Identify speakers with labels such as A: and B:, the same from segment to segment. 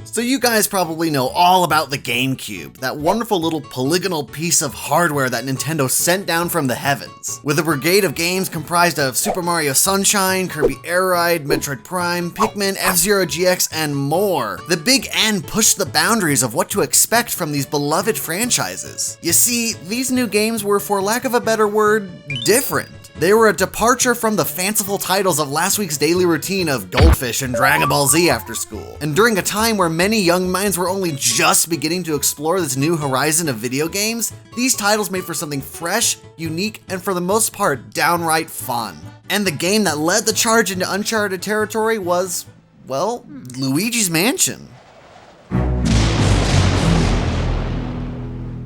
A: So you guys probably know all about the GameCube, that wonderful little polygonal piece of hardware that Nintendo sent down from the heavens. With a brigade of games comprised of Super Mario Sunshine, Kirby Air Ride, Metroid Prime, Pikmin, F-Zero GX, and more. The Big N pushed the boundaries of what to expect from these beloved franchises. You see, these new games were, for lack of a better word, different. They were a departure from the fanciful titles of last week's daily routine of Goldfish and Dragon Ball Z after school. And during a time where many young minds were only just beginning to explore this new horizon of video games, these titles made for something fresh, unique, and for the most part, downright fun. And the game that led the charge into uncharted territory was, well, Luigi's Mansion.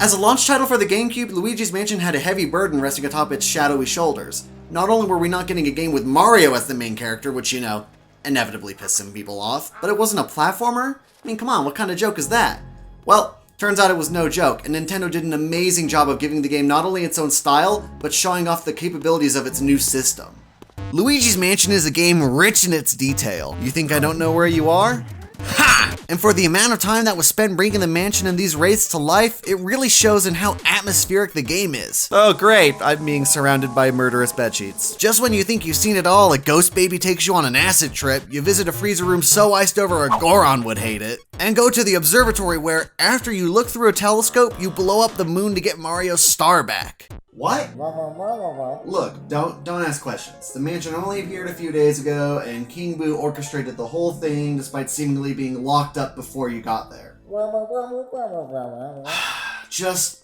A: As a launch title for the GameCube, Luigi's Mansion had a heavy burden resting atop its shadowy shoulders. Not only were we not getting a game with Mario as the main character, which, you know, inevitably pissed some people off, but it wasn't a platformer? I mean, come on, what kind of joke is that? Well, turns out it was no joke, and Nintendo did an amazing job of giving the game not only its own style, but showing off the capabilities of its new system. Luigi's Mansion is a game rich in its detail. You think I don't know where you are? Ha! And for the amount of time that was spent bringing the mansion and these wraiths to life, it really shows in how atmospheric the game is. Oh great, I'm being surrounded by murderous bedsheets. Just when you think you've seen it all, a ghost baby takes you on an acid trip, you visit a freezer room so iced over a Goron would hate it, and go to the observatory where, after you look through a telescope, you blow up the moon to get Mario's star back. What? Look, don't ask questions. The mansion only appeared a few days ago, and King Boo orchestrated the whole thing despite seemingly being locked up before you got there. Just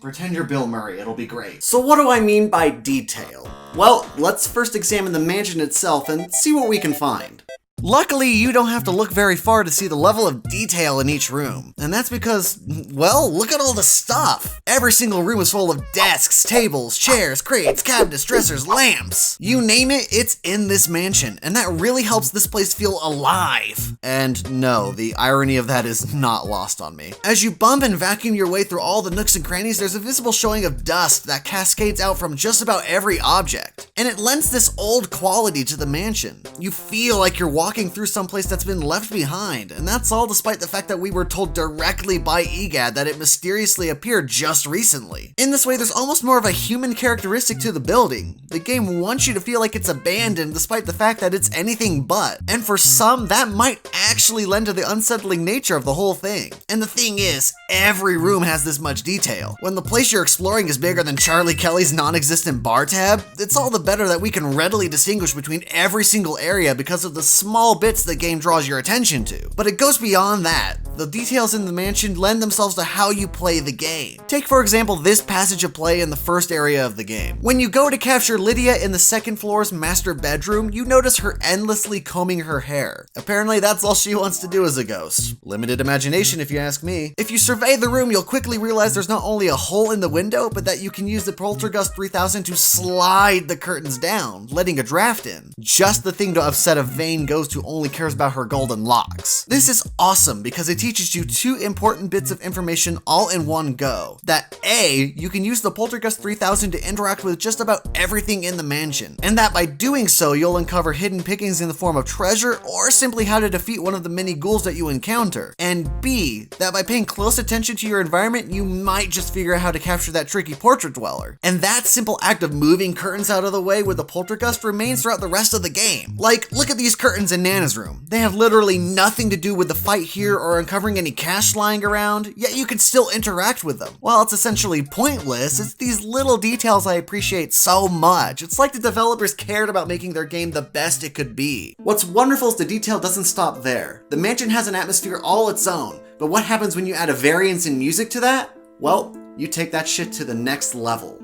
A: pretend you're Bill Murray, it'll be great. So what do I mean by detail? Well, let's first examine the mansion itself and see what we can find. Luckily, you don't have to look very far to see the level of detail in each room. And that's because, well, look at all the stuff. Every single room is full of desks, tables, chairs, crates, cabinets, dressers, lamps. You name it, it's in this mansion. And that really helps this place feel alive. And no, the irony of that is not lost on me. As you bump and vacuum your way through all the nooks and crannies, there's a visible showing of dust that cascades out from just about every object. And it lends this old quality to the mansion. You feel like you're walking through some place that's been left behind, and that's all despite the fact that we were told directly by EGAD that it mysteriously appeared just recently. In this way, there's almost more of a human characteristic to the building. The game wants you to feel like it's abandoned despite the fact that it's anything but, and for some, that might actually lend to the unsettling nature of the whole thing. And the thing is, every room has this much detail. When the place you're exploring is bigger than Charlie Kelly's non-existent bar tab, it's all the better that we can readily distinguish between every single area because of the small bits the game draws your attention to. But it goes beyond that. The details in the mansion lend themselves to how you play the game. Take for example this passage of play in the first area of the game. When you go to capture Lydia in the second floor's master bedroom, you notice her endlessly combing her hair. Apparently that's all she wants to do as a ghost. Limited imagination if you ask me. If you survey the room, you'll quickly realize there's not only a hole in the window, but that you can use the Poltergust 3000 to slide the curtains down, letting a draft in. Just the thing to upset a vain ghost who only cares about her golden locks. This is awesome because it teaches you two important bits of information all in one go. That A, you can use the Poltergust 3000 to interact with just about everything in the mansion, and that by doing so, you'll uncover hidden pickings in the form of treasure or simply how to defeat one of the many ghouls that you encounter. And B, that by paying close attention to your environment, you might just figure out how to capture that tricky portrait dweller. And that simple act of moving curtains out of the way with the Poltergust remains throughout the rest of the game. Like, look at these curtains in Nana's room. They have literally nothing to do with the fight here or uncovering any cash lying around, yet you can still interact with them. While it's essentially pointless, it's these little details I appreciate so much. It's like the developers cared about making their game the best it could be. What's wonderful is the detail doesn't stop there. The mansion has an atmosphere all its own, but what happens when you add a variance in music to that? Well, you take that shit to the next level.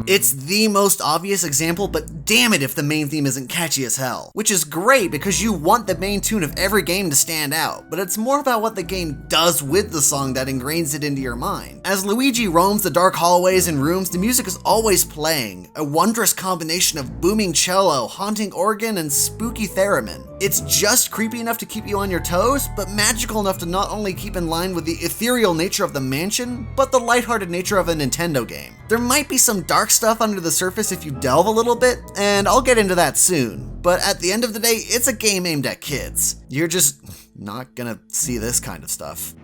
A: It's the most obvious example, but damn it if the main theme isn't catchy as hell. Which is great because you want the main tune of every game to stand out, but it's more about what the game does with the song that ingrains it into your mind. As Luigi roams the dark hallways and rooms, the music is always playing, a wondrous combination of booming cello, haunting organ, and spooky theremin. It's just creepy enough to keep you on your toes, but magical enough to not only keep in line with the ethereal nature of the mansion, but the lighthearted nature of a Nintendo game. There might be some dark stuff under the surface if you delve a little bit, and I'll get into that soon, but at the end of the day, it's a game aimed at kids. You're just not gonna see this kind of stuff.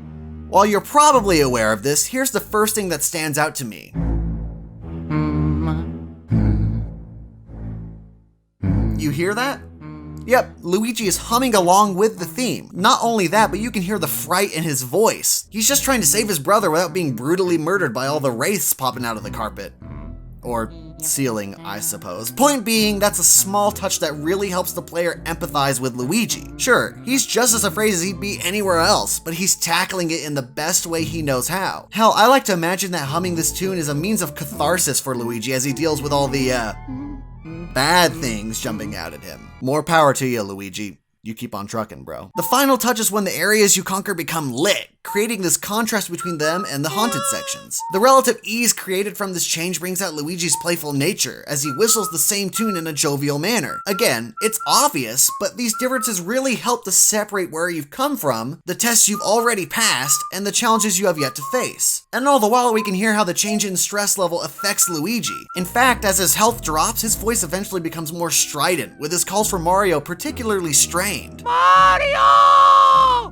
A: While you're probably aware of this, here's the first thing that stands out to me. You hear that? Yep, Luigi is humming along with the theme. Not only that, but you can hear the fright in his voice. He's just trying to save his brother without being brutally murdered by all the wraiths popping out of the carpet. Or ceiling, I suppose. Point being, that's a small touch that really helps the player empathize with Luigi. Sure, he's just as afraid as he'd be anywhere else, but he's tackling it in the best way he knows how. Hell, I like to imagine that humming this tune is a means of catharsis for Luigi as he deals with all the, bad things jumping out at him. More power to you, Luigi. You keep on trucking, bro. The final touch is when the areas you conquer become lit, creating this contrast between them and the haunted sections. The relative ease created from this change brings out Luigi's playful nature as he whistles the same tune in a jovial manner. Again, it's obvious, but these differences really help to separate where you've come from, the tests you've already passed, and the challenges you have yet to face. And all the while we can hear how the change in stress level affects Luigi. In fact, as his health drops, his voice eventually becomes more strident, with his calls for Mario particularly strained. Mario!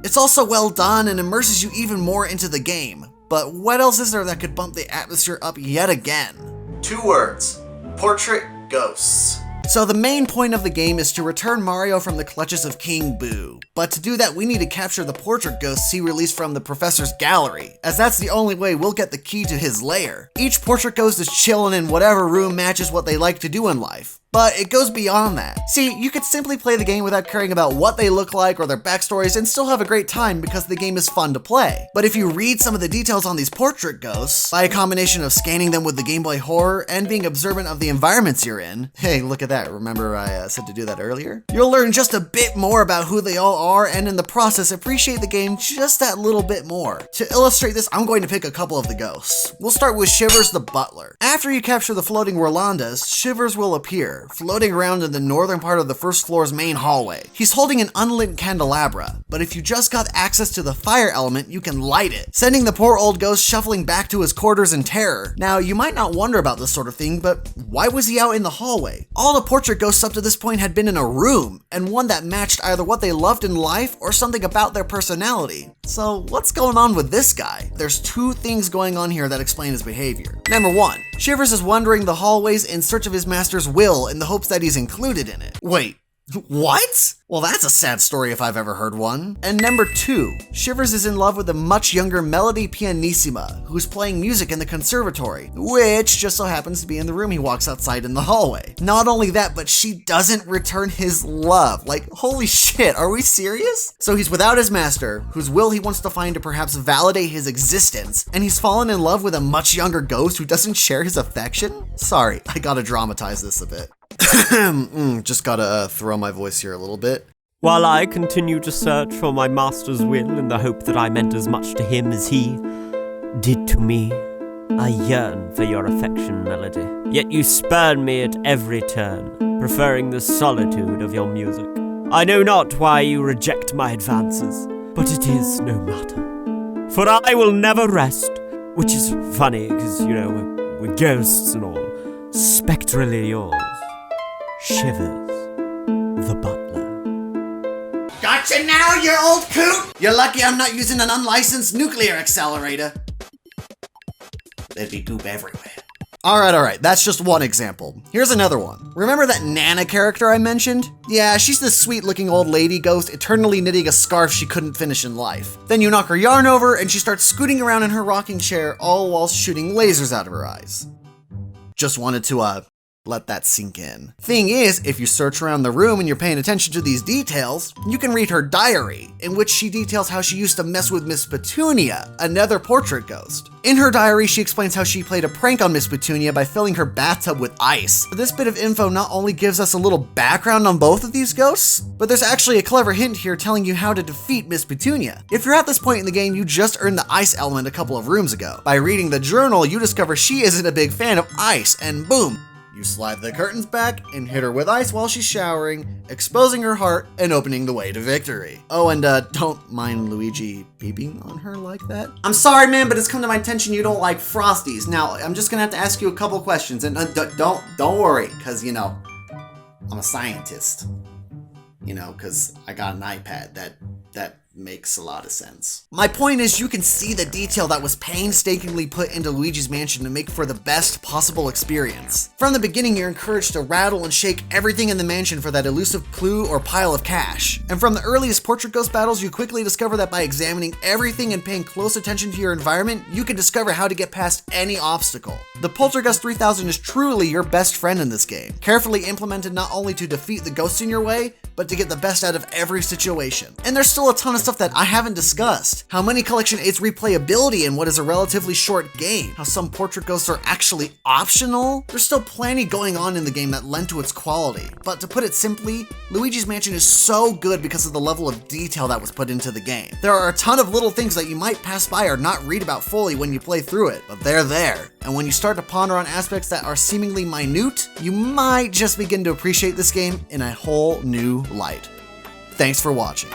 A: It's also well done and immerses you even more into the game. But what else is there that could bump the atmosphere up yet again? 2 words. Portrait ghosts. So the main point of the game is to return Mario from the clutches of King Boo. But to do that, we need to capture the portrait ghosts he released from the Professor's gallery, as that's the only way we'll get the key to his lair. Each portrait ghost is chilling in whatever room matches what they like to do in life. But it goes beyond that. See, you could simply play the game without caring about what they look like or their backstories and still have a great time because the game is fun to play. But if you read some of the details on these portrait ghosts, by a combination of scanning them with the Game Boy Horror and being observant of the environments you're in, hey, look at that, remember I said to do that earlier? You'll learn just a bit more about who they all are and in the process appreciate the game just that little bit more. To illustrate this, I'm going to pick a couple of the ghosts. We'll start with Shivers the butler. After you capture the floating Rolandas, Shivers will appear, floating around in the northern part of the first floor's main hallway. He's holding an unlit candelabra, but if you just got access to the fire element, you can light it, sending the poor old ghost shuffling back to his quarters in terror. Now, you might not wonder about this sort of thing, but why was he out in the hallway? All the portrait ghosts up to this point had been in a room, and one that matched either what they loved in life or something about their personality. So what's going on with this guy? There's 2 things going on here that explain his behavior. Number 1, Shivers is wandering the hallways in search of his master's will in the hopes that he's included in it. Wait, what? Well, that's a sad story if I've ever heard one. And number 2, Shivers is in love with a much younger Melody Pianissima, who's playing music in the conservatory, which just so happens to be in the room he walks outside in the hallway. Not only that, but she doesn't return his love. Like, holy shit, are we serious? So he's without his master, whose will he wants to find to perhaps validate his existence, and he's fallen in love with a much younger ghost who doesn't share his affection? Sorry, I gotta dramatize this a bit. Just gotta throw my voice here a little bit.
B: While I continue to search for my master's will in the hope that I meant as much to him as he did to me, I yearn for your affection, Melody. Yet you spurn me at every turn, preferring the solitude of your music. I know not why you reject my advances, but it is no matter. For I will never rest, which is funny, because, you know, we're ghosts and all. Spectrally yours, Shivers, the butler.
A: Gotcha now, you old coot! You're lucky I'm not using an unlicensed nuclear accelerator. There'd be goop everywhere. Alright, that's just one example. Here's another one. Remember that Nana character I mentioned? Yeah, she's this sweet-looking old lady ghost eternally knitting a scarf she couldn't finish in life. Then you knock her yarn over and she starts scooting around in her rocking chair, all while shooting lasers out of her eyes. Just wanted to, let that sink in. Thing is, if you search around the room and you're paying attention to these details, you can read her diary, in which she details how she used to mess with Miss Petunia, another portrait ghost. In her diary, she explains how she played a prank on Miss Petunia by filling her bathtub with ice. This bit of info not only gives us a little background on both of these ghosts, but there's actually a clever hint here telling you how to defeat Miss Petunia. If you're at this point in the game, you just earned the ice element a couple of rooms ago. By reading the journal, you discover she isn't a big fan of ice, and boom, you slide the curtains back and hit her with ice while she's showering, exposing her heart and opening the way to victory. Oh, and don't mind Luigi peeping on her like that. I'm sorry, man, but it's come to my attention you don't like Frosties. Now, I'm just gonna have to ask you a couple questions, and don't worry, cause you know, I'm a scientist. You know, cause I got an iPad that makes a lot of sense. My point is, you can see the detail that was painstakingly put into Luigi's Mansion to make for the best possible experience. From the beginning, you're encouraged to rattle and shake everything in the mansion for that elusive clue or pile of cash. And from the earliest portrait ghost battles, you quickly discover that by examining everything and paying close attention to your environment, you can discover how to get past any obstacle. The Poltergust 3000 is truly your best friend in this game, carefully implemented not only to defeat the ghosts in your way, but to get the best out of every situation. And there's still a ton of stuff that I haven't discussed. How many Collection 8's replayability in what is a relatively short game. How some portrait ghosts are actually optional. There's still plenty going on in the game that lend to its quality. But to put it simply, Luigi's Mansion is so good because of the level of detail that was put into the game. There are a ton of little things that you might pass by or not read about fully when you play through it, but they're there. And when you start to ponder on aspects that are seemingly minute, you might just begin to appreciate this game in a whole new light. Thanks for watching.